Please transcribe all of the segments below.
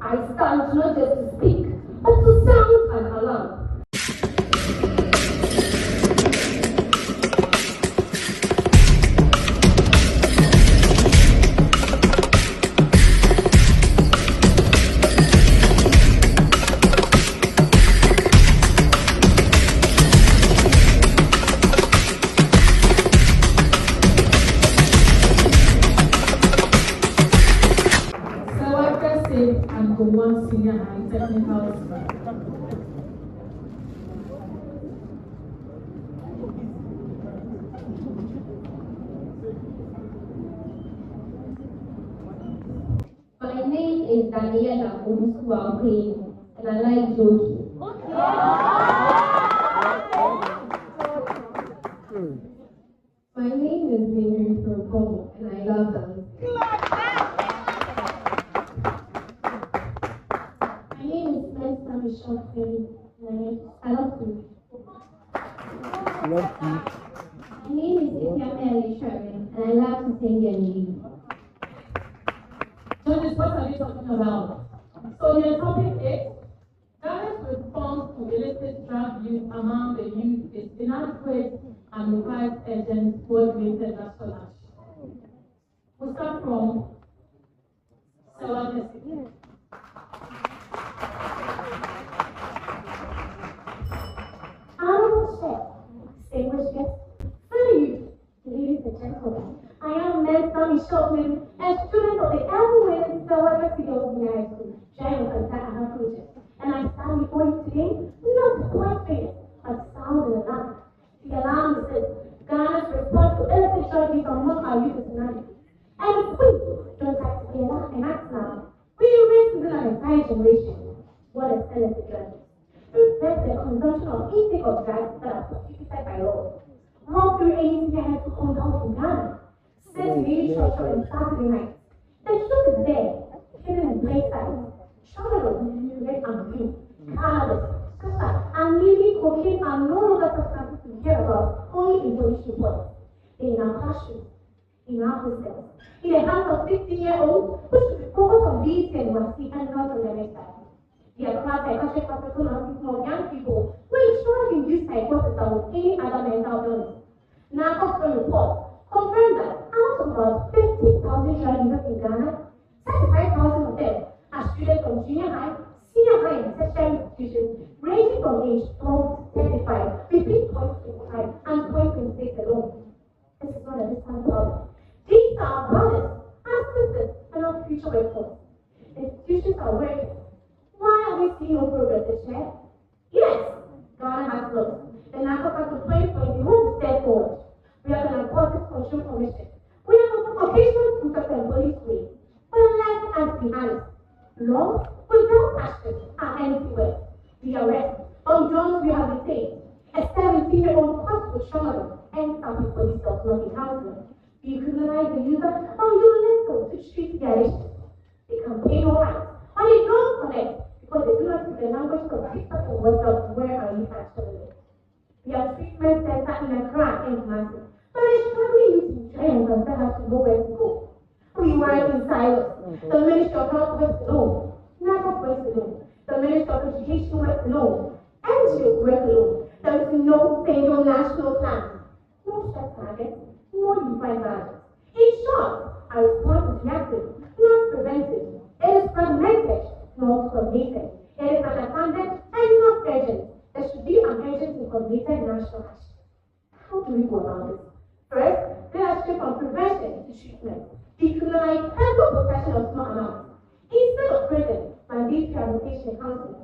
I stand not just to speak, but to sound an alarm. SERWAA KESSE and GOMOA Senior and Technical Staff. My name is Daniela Obusuwa, and I like joking. My name is Mary from GOMOA, and I love dancing. My name is Michelle and I love food. My name is Itiame Sherman, and I love to sing and read. Judges, what are we talking about? So the topic is Ghana's response to illicit drug use among the youth is inadequate and requires urgent coordinated national action. We'll start from SERWAA KESSE. Honorable Chair, distinguished guests, fellow youth, ladies and gentlemen, I am Miss Shortman, a student of the ever-winning SERWAA KESSE Girls High School, Giant Kanta project, and I stand before you today not to point fingers, but sound an alarm. The alarm says Ghana's response to illicit drug use among our youth is inadequate. And if we don't act together and act now, we will raise within our entire generation what is illicit drug use. Reflects the consumption of intake of drugs that are prohibited by law. More through agency had to hold out in Ghana. Since really short on Saturday night. The truth is there, hidden in plain sight. Travelers, red and blue, cannabis, sugar, and nearly cocaine are no longer substances to hear about only in police reports. In our classrooms, in our hostels, in the hands of 16-year-olds who should be focused on being NYC and not on the next side. The Accra Psychiatric Hospital nursing for young people who is sure to induce psychosis with any other mental illness. Narcotics reports confirm that out of about 50,000 drug users in Ghana, 35,000 of them are students from junior high, senior high, and tertiary institutions ranging from age 12 to 35, between 0.25 and 0.26 alone. This is not a distant problem. These are our brothers, our sisters, and our future workforce. Institutions are working. Why are we seeing no progress this year? Yes, Ghana has lost. The narcotics of 2020 was a step forward. We have an Narcotics Control Commission. We have an occasional protest and police ways. But let us be honest. Laws without action are empty. We arrest, on drones we have detained. A 17-year-old caught with trauma and some police self-locking houses. We criminalize the user or use little to treat the addiction. They campaign all right, but they don't connect because they do not speak the language of TikTok and WhatsApp where our youth actually live. We have treatment center in Accra and Kumasi, but they struggling youth in Giant and have to know where to go. We work in silos. The Ministry of Health works alone. NAPOC works alone. The Ministry of Education works alone. NGOs work alone. There is no single national plan. No set targets, no unified values. In short, our response is reactive, not preventive. It is fragmented, not coordinated. It is underfunded and not urgent. There should be an urgent and coordinated national action. How do we go about this? First, there are shift from prevention to treatment. Decriminalize every possession of small amounts. Instead of prison, mandate rehabilitation and counseling.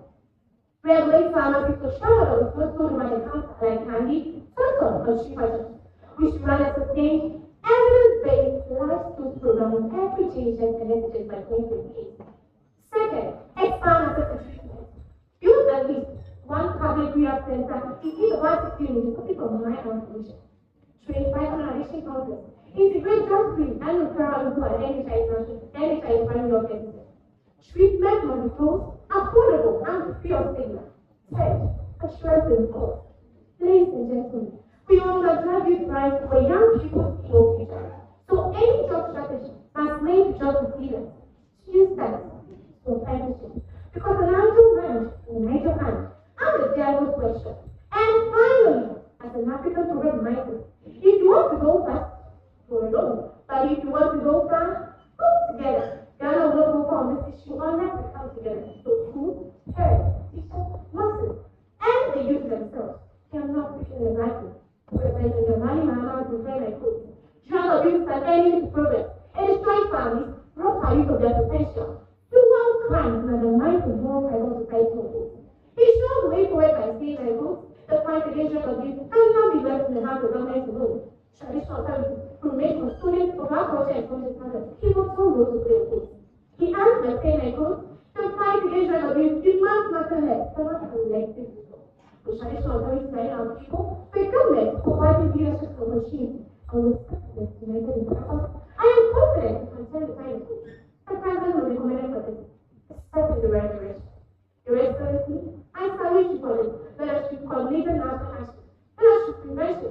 Regulate pharmacies to travel with most food over-the-counter like candy, tonton, or street items. We should run a sustained, evidence-based life skills program in every generation connected by 2028. Second, expand access to treatment. Build at least one public rehab center in each of our 16 municipalities from my solution. Train 500 addiction counselors. Integrate drug screen and referral into an NHI primary organization. Treatment must be close, affordable, and free of stigma. Third, assurance in cost. Ladies and gentlemen, we want to drug use rise where young people see no future. So any job strategy must make job resilience. Choose that. So, thank you. together. So schools, parents, teachers, nurses, and the youth themselves cannot fit in the vacuum. President Jamali Mahama to say my quote, child abuse is an enemy to progress. It destroys families, robs our youth of their potential. Throughout crimes and undermines the moral fiber of society. He shows the way forward by saying my quote, the fight against drug abuse cannot be left in the hands of government alone. Traditional authorities who make custodians of our culture and social standards, he was so low to play a quote. He asked by saying my quote, the fight against drug abuse demands matter head, so not a collective result. The traditional authorities guide our people, the government providing leadership for machines, and respectfully united in purpose. I am confident to contend the time the president will be commended for this, a step in the right direction. Your Excellency, I salute you for this. Let us should coordinate national action. Let us should prevention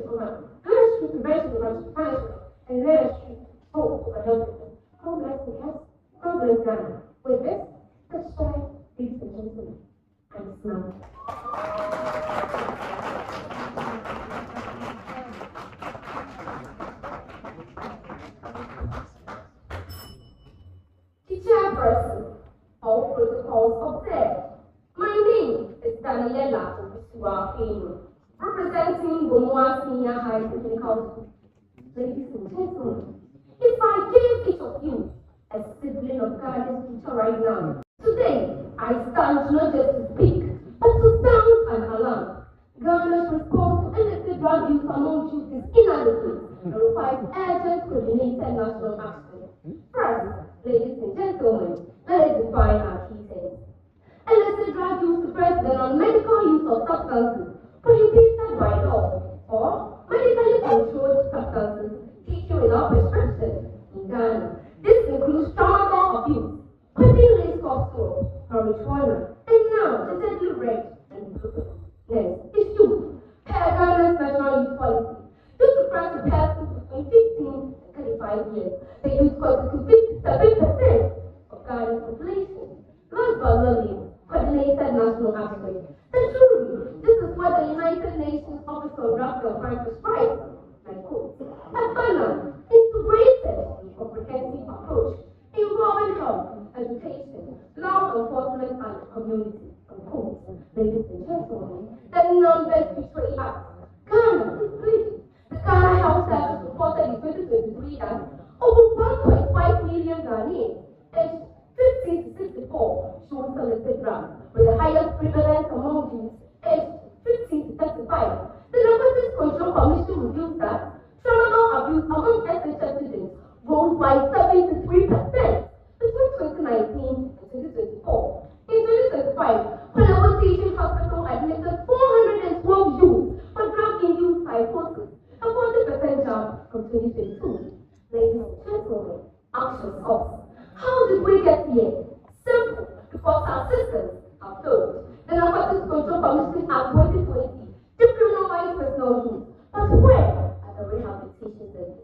of punishment, and let us should hope for adultery. God bless the cast. God bless Ghana. With this, let's try, ladies and gentlemen, and smile. The chairperson, all protocols observed. My name is Daniela Obusuwa, representing GOMOA Senior High Secondary School. Ladies and gentlemen, if I gave each of you a sibling of Ghana's future right now, today I stand not just to speak, but to sound an alarm. Ghana's response to illicit drug use among youth is inadequate and requires urgent coordinated national action. First, ladies and gentlemen, let us define our key things. Illicit drug use refers to the non-medical use of substances prohibited by law or medically controlled substances taken without prescription in Ghana. This includes tramadol abuse, codeine-laced cough syrup, marijuana, and now the deadly red and blue. Next, issue per Ghana's national youth policy. This refers to persons between 15 and 35 years. The youth constitute 57% of Ghana's population. Last but not least, coordinated national action. And truly, this is what the United Nations Office on Drugs and Crime prescribes. I quote, a balanced, integrated, comprehensive approach involving health, education, law enforcement, and community. Unquote. Ladies and gentlemen, the numbers betray us. Ghana is bleeding. The Ghana Health Service reported in 2023 that over 1.5 million Ghanaians aged 15 to 64 show illicit drugs, with the highest prevalence among youth aged 15 to 35. The Narcotics Control Commission reveals that tramadol abuse among SHTS students rose by 73% between 2019 and 2024. In 2025, Palawan Teaching Hospital admitted 412 youth for drug-induced psychosis, a 40% jump from 2022. Ladies and gentlemen, action costs. How did we get here? Simple, because our systems are failed. The Narcotics Control Commission Act 2020 decriminalized personal use, but where are the rehabilitation centers?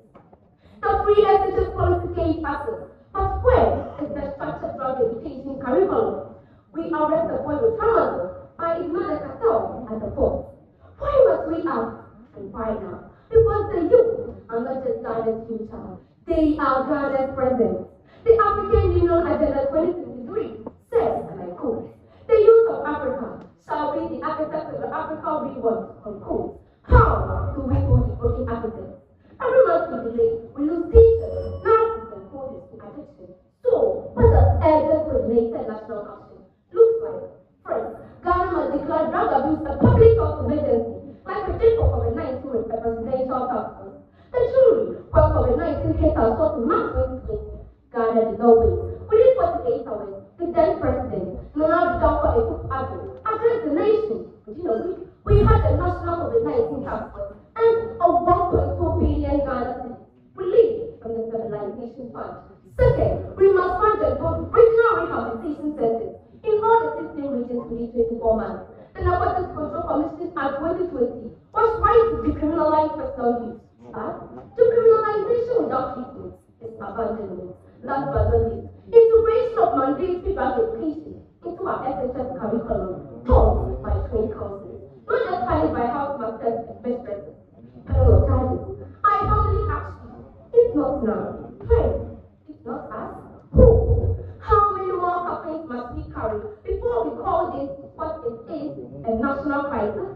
The free SHTS policy gave access, but where is the structured drug education curriculum? We arrest the boy with tramadol, but ignore the cartel at the port. Why must we act and why now? Because the youth are not just Ghana's future, they are Ghana's present. The African Union Agenda 2063 says, and I quote, the youth of Africa shall be the architects of the African reborn, unquote. How do we hold the broken architects? Every month we delay, we lose teachers, nurses, and coders to addiction. So, what does urgent coordinated national action look like? First, Ghana must declare drug abuse a public health emergency, like we did for COVID-19 with the presidential task force. And truly, when COVID-19 hit our source in March 2020, Ghana did not wait. Within 48 hours, the then president, Nana Dr. Akufo-Addo, addressed the nation. Within a week, we had a national COVID-19 task force and a 1.2 billion Ghana released from the stabilization fund. Second, we must fund and build regional rehabilitation centers in all the 16 regions within 24 months. The Narcotics Control Commission Act 2020 was right to decriminalize personal use, but decriminalization without treatment is abandonment. Last but not least, integration of mandatory drug education into our SHTS curriculum, taught by trained counselors, not just funded by house masters and best presidents. Panel of judges, I humbly ask you, if not now, when? If not us, who? How many more complaints must we carry time before we call this what it is, a national crisis.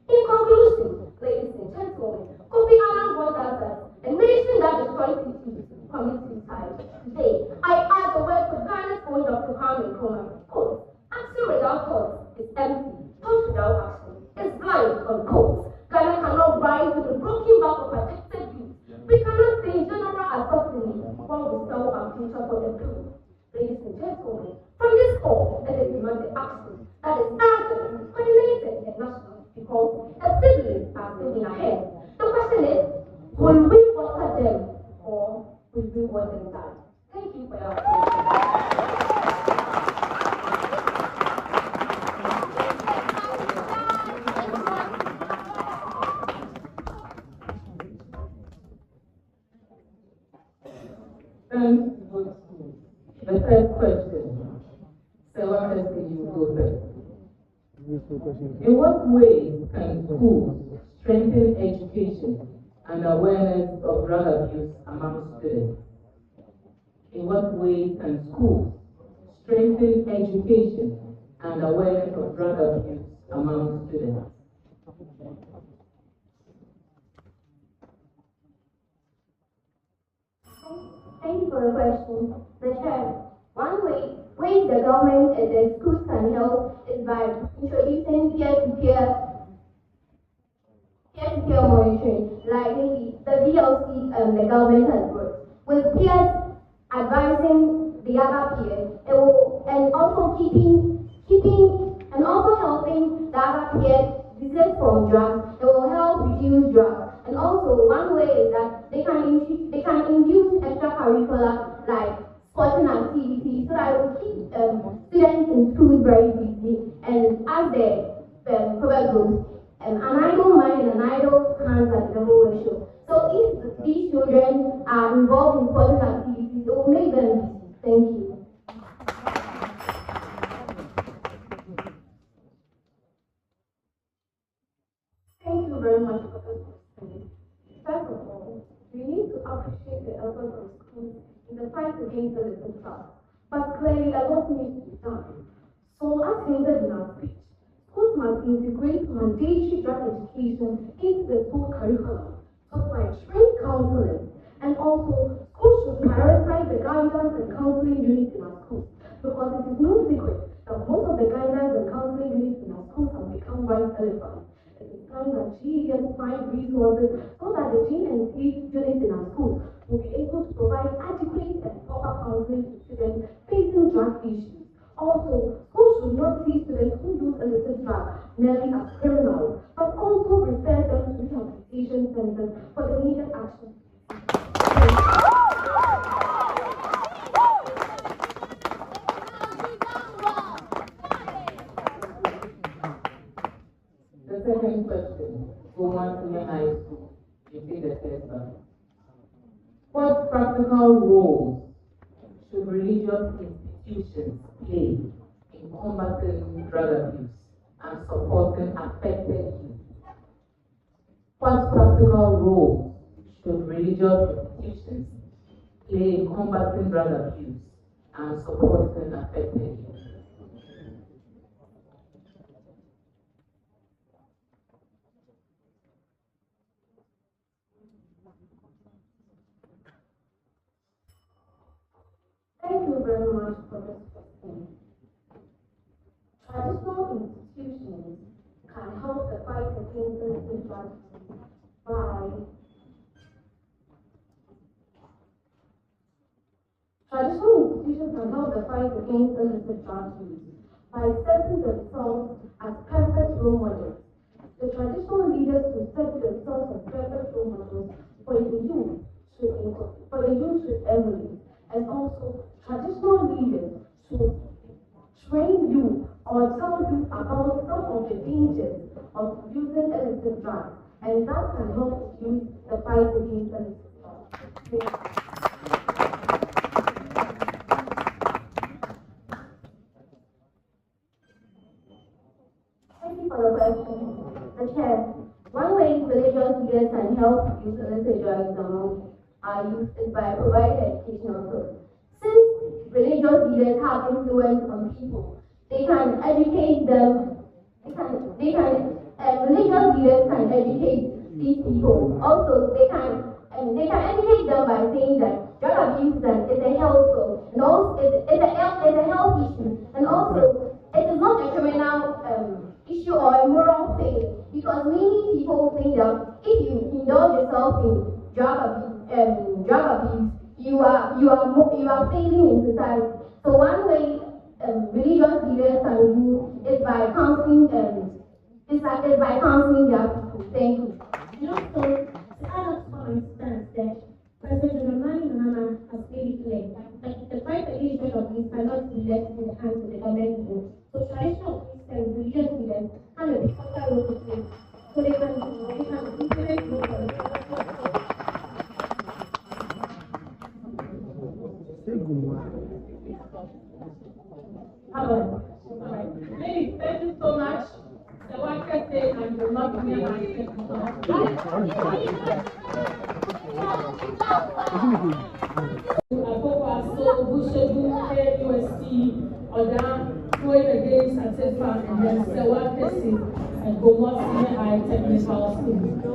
In conclusion, ladies and gentlemen, Kofi Annan warned us that a nation that destroys cities commits suicide. Today, I add the words of Ghana's own Dr. Kwame Nkrumah, quote, action without thought is empty, thought without action is blind, unquote. Ghana cannot rise with a broken back of addicted youth. We cannot say general assassinate while we sell our future for the people. Ladies and gentlemen, from this call, let us demand the action that is urgent, coordinated, and national. Because the siblings are still ahead. The question is, will we water them or will we water them die? Thank you for your The first question, so what does you go first? In what ways can schools strengthen education and awareness of drug abuse among students? In what ways can schools strengthen education and awareness of drug abuse among students? Thank you for the question. The chair, one way the government and the schools can help is by introducing peer-to-peer monitoring, like the VLC the government has brought. With peers advising the other peers, and also helping the other peers desist from drugs. It will help reduce drugs. And also one way is that they can induce extracurricular like sporting activities so that it will keep students in schools very busy. And as the proverb goes, an idle mind and an idle hands are the devil worship. So if these children are involved in sporting activities, it will make them busy. Thank you. Thank you very much for this question. First of all, we need to appreciate the efforts of schools in the fight against illicit drugs. But clearly, a lot needs to be done. So, as hinted in our speech, schools must integrate mandatory drug education into the school curriculum, taught by trained counselors. And also, schools should prioritize the guidance and counseling units in our schools, because it is no secret that most of the guidance and counseling units in our schools have become white elephants. It is time that GES find resources so that the G&C units in our schools will be able to provide adequate and proper counseling to students facing drug issues. Also, schools should not see students who use illicit drugs merely as criminals, but also refer them to rehabilitation centers for the needed action. The second question, GOMOA Senior High School, you see the KESSE. What practical roles should religious institutions play in combating drug abuse and supporting affected youth? What practical roles should religious institutions play in combating drug abuse and supporting affected youth? Thank you very much for this question. Traditional institutions can help the fight against illicit drugs by setting themselves as perfect role models. The traditional leaders who set themselves as perfect role models for the youth should emulate. And also, traditional leaders should train youth or tell youth about some of the dangers of using illicit drugs, and that can help reduce the fight against illicit drugs. Thank you for the question. The chair, one way religious leaders can help use illicit drugs among our youth is by providing educational tools. Since religious leaders have influence on people, they can educate them. Religious leaders can educate these people. Also, they can educate them by saying that drug abuse is a health problem, and also it's a health issue, and also it is not a criminal issue or a moral thing, because many people think that if you indulge yourself in drug abuse, you are failing in society. So one way religious leaders can do is by counseling their people. Thank you. And also, to add up to my stance that President Ramani has made it clear that the fight against drug abuse cannot be left in the hands of the government alone. So traditional Christian religious leaders have a pivotal role to play. So they can implement more policies. Ladies, thank you so much. The one KESSE and the not me going against SHTS and then SERWAA KESSE and GOMOA Senior High Technical School.